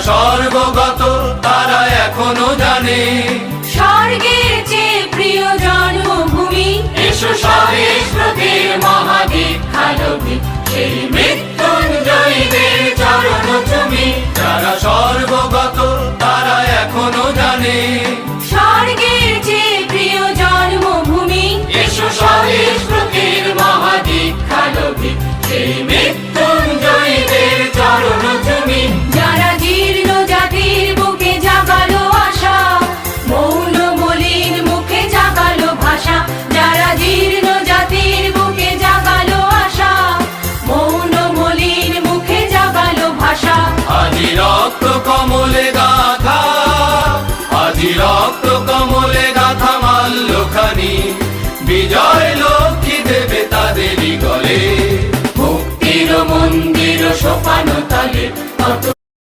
স্বর্গগত তারা এখনো জানে স্বর্গের চেয়ে প্রিয় জন্মভূমি। এসো স্বদেশ ব্রতের মহাদীক্ষালোকে সেই মৃত্যুঞ্জয়ীদের চরণ চুমি। যারা স্বর্গগত তারা এখনো জানে স্বর্গের চেয়ে প্রিয় জন্মভূমি। এসো স্বদেশ ব্রতের মহাদীক্ষালোকে সেই মৃত্যুঞ্জয়ীদের চরণ চুমি। যারা জীর্ণ জাতির বুকে জাগালো আশা, মৌন মলিন মুখে জাগালো ভাষা। যারা জীর্ণ জাতির বুকে জাগালো আশা, মৌন মলিন মুখে জাগালো ভাষা। আজি রক্ত কমলে গাথা, আজি রক্ত কমলে গাথা মাল্যখানি। বিজয় লক্ষ্মী দেবে তাদেরই গলে, মুক্তির মন্দির সোপান তালে।